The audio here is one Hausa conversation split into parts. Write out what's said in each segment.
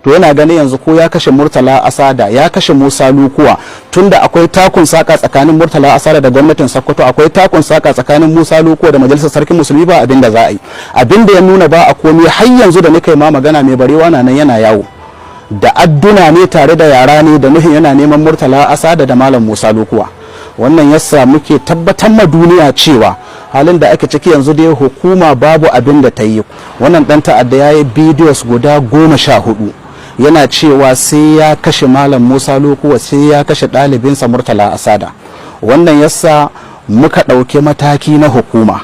to yana ganin yanzu ko ya kashe Murtala Asada, ya kashe Musa Lukuwa, tunda akwai takun saka tsakanin Murtala Asada da gwamnatin Sokoto, akwai takun saka tsakanin Musa Lukuwa da majalisar sarkin musulmi, ba abinda za a yi. Abinda ya nuna ba a komai har yanzu da nake ma magana mai barewa na nan yana yawo da adduna ne tare da yara ne da nuhin yana neman Murtala Asada da malam Musa Lukuwa. Wannan yasa muke tabbatar ma duniya cewa halin da ake ciki yanzu dai hukuma babu abin da ta yi. Wannan dan ta'adda ya yi bidiyos guda 14 yana cewa sai ya kashe malam Musa Lukuwa, sai ya kashe ɗalibinsa Murtala Asada. Wannan yasa muka ɗauki mataki na hukuma.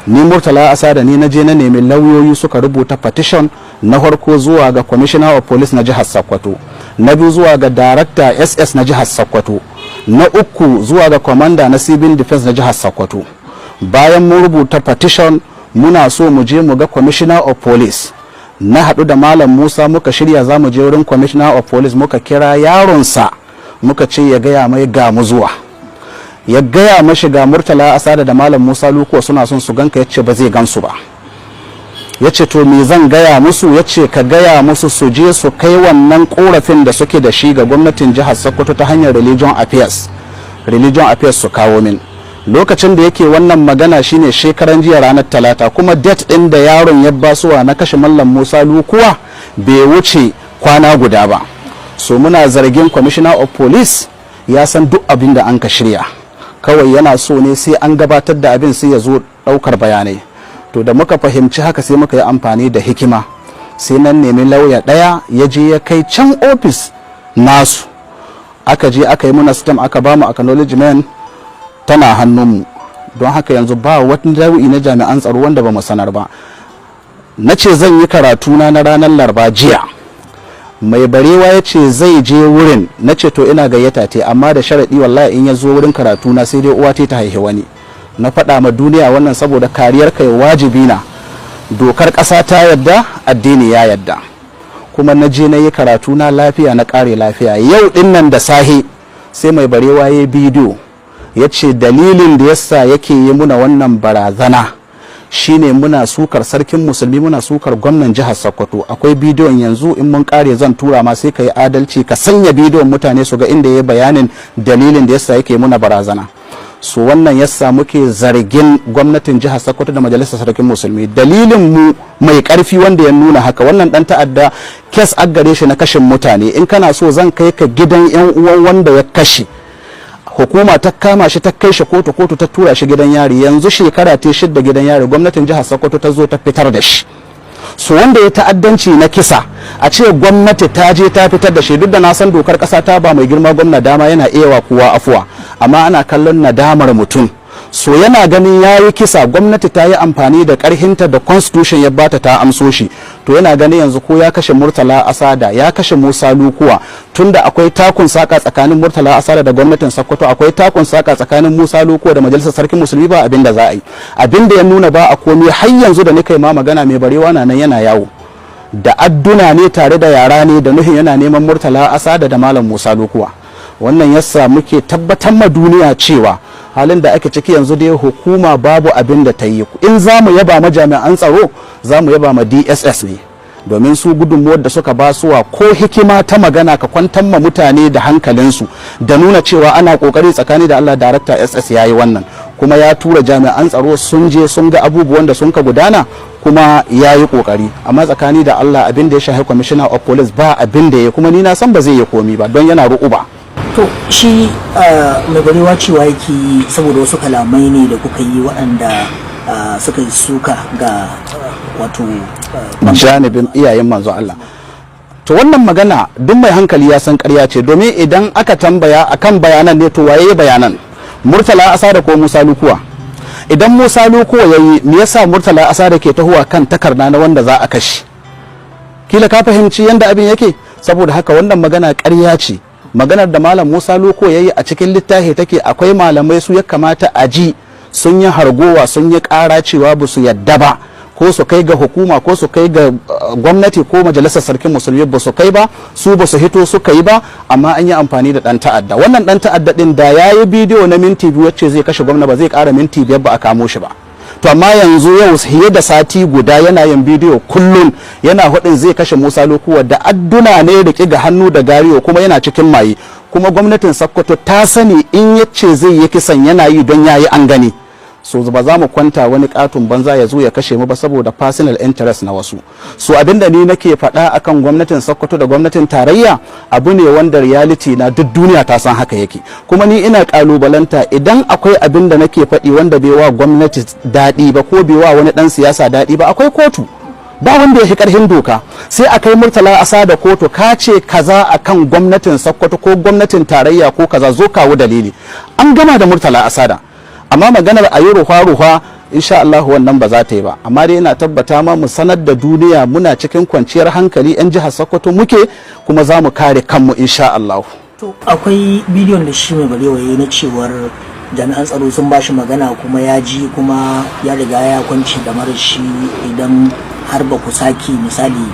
Ni Murtala Asada ni na je na nemi lauyoyi suka rubuta petition, na farko zuwa ga Commissioner of Police na jihar Sokoto, na biyu zuwa ga Director SS na jihar Sokoto, na uku zuwa ga Commander na Civil Defense na jihar Sokoto. Bayan mun rubuta petition muna so mu je mu ga Commissioner of Police. Na haɗu da Malam Musa muka shirya za mu je wurin Commissioner of Police, muka kira yaronsa muka ce ya gaya mai ga mu zuwa. Ya gaya mashi ga Murtala Asada da Malam Musa Lukuwa suna son su ganka, yace ba zai gansu ba. Yace to me zan gaya musu? Yace ka gaya musu su je su kai wannan korafin da suke da shi ga gwamnatin jihar Sokoto ta hanyar religion affairs su kawo min. Lokacin da yake wannan magana shine shekaran jiya ranar Talata, kuma date din da yaron ya basuwa na kashe Mallam Musa Lukuwa bai wuce kwana guda ba. So muna zargin Commissioner of Police ya san duk abin da an ka shirya, kawai yana so ne sai an gabatar da abin sai ya zo daukar bayanai. To da muka fahimci haka sai muka yi amfani da hikima, sai nan nemi lauya ɗaya ya je ya kai can ofis nasu, aka je aka yi muna stamp, aka ba mu acknowledgement, tana hannunmu. Don haka yanzu ba wata nau'i na jami'an tsaro wanda ba mu sanar ba. Na ce zan yi karatuna na ranar Laraba jiya, mai barewa ya ce zai je wurin. Na ce to ina gayyata te, amma da sharaɗi wallahi in ya zo wurin karatuna sai dai uwa ta haihi wani. Na faɗa ma duniya wannan saboda kariyar kai wajibi na, dokar ƙasa ta yadda, addini ya yadda. Kuma na je na yi karatuna lafiya, na ƙare lafiya. Yau ɗin nan da sahi sai mai barewa ya bidiyo ya ce dalilin da yasa yake yi muna wannan barazana shine muna sukar sarkin musulmi, muna sukar gwamnan jihar Sokoto. Akwai bidiyon yanzu, in mun kare zan tura ma sai ka yi adalci ka sanya bidiyon mutane su ga inda ya bayanin dalilin da yasa yake muna barazana. So wannan yasa muke zargin gwamnatin jihar Sokoto da majalisar sarkin musulmi. Dalilin mu mai karfi wanda ya nuna haka, wannan dan ta'adda kes aggare shi na kashin mutane. In kana so zan kai ka gidan yan uwan wanda ya kashe. Hukuma ta kama shi ta kai shi kotu ta tura shi gidan yari. Yanzu shekara ta 6 gidan yari, gwamnatin jihar Sokoto ta zo ta fitar da shi. So wanda ya ta'addanci na kisa a ce gwamnati ta je ta fitar da shi, duk da na san dokar kasa ta ba mai girma gwamna dama yana iya wa kowa afuwa, amma ana kallon nadamar mutum. So yana ganin yayi kisa, gwamnati ta yi amfani da karhinta da constitution ya bata ta amso shi, to yana ganin yanzu ko ya kashe Murtala Asada, ya kashe Musa Lukuwa, tunda akwai takun saka tsakanin Murtala Asada da gwamnatin Sokoto, akwai takun saka tsakanin Musa Lukuwa da majalisar sarkin musulmi, ba abin da za a yi. Abin da ya nuna ba a komai har yanzu da nake ma magana mai barewa na nan yana yawo da adduna ne tare da yara ne da nuhin yana neman Murtala Asada da malam Musa Lukuwa. Wannan yasa muke tabbatar ma duniya cewa halin da ake ciki yanzu dai hukuma babu abin da ta yi. In za mu yaba ma jami'an tsaro, za mu yaba ma DSS ne, domin su gudunmuwar da suka basuwa ko hikima ta magana ka kwantar ma mutane da hankalinsu da nuna cewa ana kokari tsakani da Allah. Darakta SS ya yi wannan, kuma ya tura jami'an tsaro sun je sun ga abubuwan da sun ka gudana, kuma ya yi kokari. Amma tsakani da Allah abin da ya shahi Commissioner of Police ba abin da ya, kuma ni na san ba zai yi komi ba don yana ru'uba. To shi mai barewa cewa yake saboda wasu kalamai ne da kuka yi waɗanda suka yi suka ga wato janibin iyayen manzo Allah. To wannan magana duk mai hankali ya san ƙarya ce, domin idan aka tambaya akan bayanan ne to waye bayanan, Murtala Asada ko Musa Lukuwa? Idan Musa Lukuwa yayi, me yasa Murtala Asada ke tahowa kan takarda na wanda za a kashe? Kila ka fahimci yanda abin yake. Saboda haka wannan magana ƙarya ce. Maganar da malam Musa Lukuwa yayi a cikin littafi take, akwai malamai su ya kamata a ji sun yi hargowa, sun yi ƙara cewa ba su yadda ba, ko su kai ga hukuma ko su kai ga gwamnati ko majalisar sarkin musulmi, ba su kai ba, su ba su hito suka yi ba, amma an yi amfani da dan ta'adda. Wannan dan ta'adda din da yayi bidiyo na minti 2 wacce zai kashe gwamna, ba zai ƙara minti 5 ba a kamo shi ba. to amma yanzu yau fiye da sati guda yana yin bidiyo kullum yana hudin zai kashe Musa Lokuwa da adduna ne da ga hannu da gariyo kuma yana cikin maye, kuma gwamnatin Sokoto ta sani in yace zai yi kisan yana yi don yayi an gani. So ba za mu kwanta wani katon banza ya zo ya kashe mu ba saboda personal interest na wasu. So abinda ni nake faɗa akan gwamnatin Sokoto da gwamnatin tarayya abu ne wanda reality na duk duniya ta san haka yake, kuma ni ina kalubalanta idan akwai abinda nake faɗi wanda bai wa gwamnati daɗi ba ko bai wa wani ɗan siyasa daɗi ba, akwai kotu, ba wanda ya fi ƙarfin doka, sai a kai Murtala Asa da kotu, ka ce kaza akan gwamnatin Sokoto ko gwamnatin tarayya ko kaza, zo kawo dalili. An gama da Murtala Asada, amma maganar a yi ruwa insha Allah wannan ba za ta yi ba, amma dai ina tabbata ma mu sanar da duniya muna cikin kwanciyar hankali, yan jihar Sokoto muke kuma za mu kare kanmu insha Allah. To akwai bidiyon da shi mai barewa yayi na cewar jami'an tsaro sun bashi magana kuma ya ji kuma ya riga ya kwanci da mara shi idan har ba ku saki misali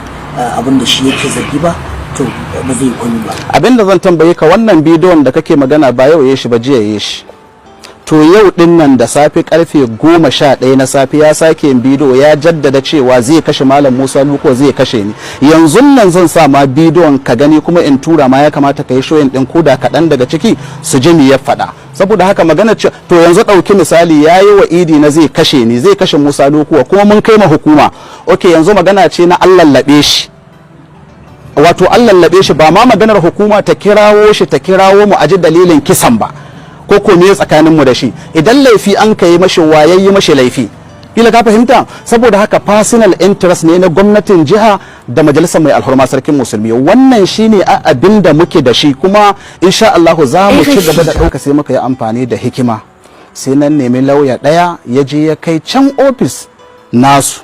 abin da shi yake zargi ba to ba zai kwani ba. Abin da zan tambaye ka, wannan bidiyon da kake magana ba yau ya shi ba, jiya ya shi. To yau din nan da safe karfe 11 na safe ya sake yin bidiyo ya jaddada cewa zai kashe Malam Musa Luko, zai kashe ni. Yanzu nan zan sa ma bidiyon ka gani kuma in tura ma, ya kamata ka yi shoyin din koda kaɗan daga ciki su ji me ya faɗa. Saboda haka magana ce to yanzu ɗauki misali yayi wa idi na zai kashe ni, zai kashe Musa Luko kuma mun kai ma hukuma. Okay, yanzu magana ce na Allah laɓe shi. Wato Allah laɓe shi, ba ma maganar hukuma ta kirawo shi ta kirawo mu aji dalilin kisan ba. Ko ko me tsakanin mu da shi, idan laifi an kai mashi wayayyi mashi laifi, kila ka fahimta. Saboda haka personal interest ne na gwamnatin jiha da majalisar mai alhurma sarkin musulmi, wannan shine abin da muke da shi, kuma insha Allah za mu ci gaba da ɗauka. Sai muka yi amfani da hikima, sai nan nemi lauya ɗaya ya je ya kai can ofis nasu,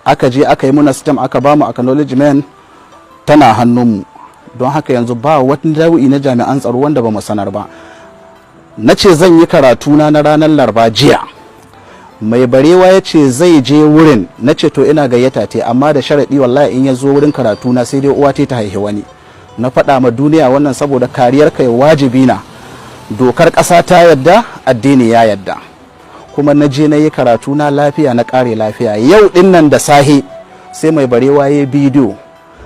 aka je aka yi muna system, aka ba mu acknowledgement, tana hannunmu. Don haka yanzu ba wani nau'i na jami'an tsaro wanda ba mu sanar ba. Na ce zan yi karatuna na ranar Laraba jiya, mai barewa ya ce zai je wurin, na ce to ina gayyata te, amma da sharaɗi wallahi in ya zo wurin karatuna sai dai uwa ta haihi wani. Na faɗa ma duniya wannan saboda kariyar kai wajibi na, dokar ƙasa ta yadda, addini ya yadda, kuma na je na yi karatuna lafiya, na ƙare lafiya. Yau ɗin nan da sahe sai mai barewa ya bidiyo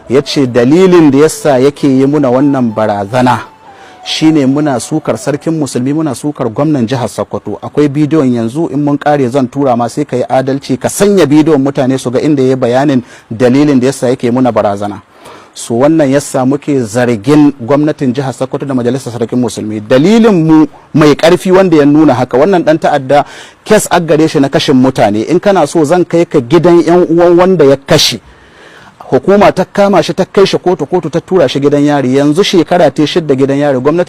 ya ce dalilin da yasa yake yi muna wannan barazana shine muna sukar sarkin musulmi, muna sukar gwamnan jihar Sokoto. Akwai bidiyon yanzu, in mun kare zan tura ma, sai ka yi adalci ka sanya bidiyon mutane su ga inda ya bayanin dalilin da yasa yake muna barazana. So wannan yasa muke zargin gwamnatin jihar Sokoto da majalisar sarkin musulmi. Dalilin mu mai karfi wanda ya nuna haka, wannan dan ta'adda kes aggare shi na kashin mutane, in kana so zan kai ka gidan yan uwan wanda ya kashe. Hukuma ta kama shi ta kai shi kotu, kotu ta tura shi gidan yari, yanzu shekara ta 6 gidan yari. Gwamnati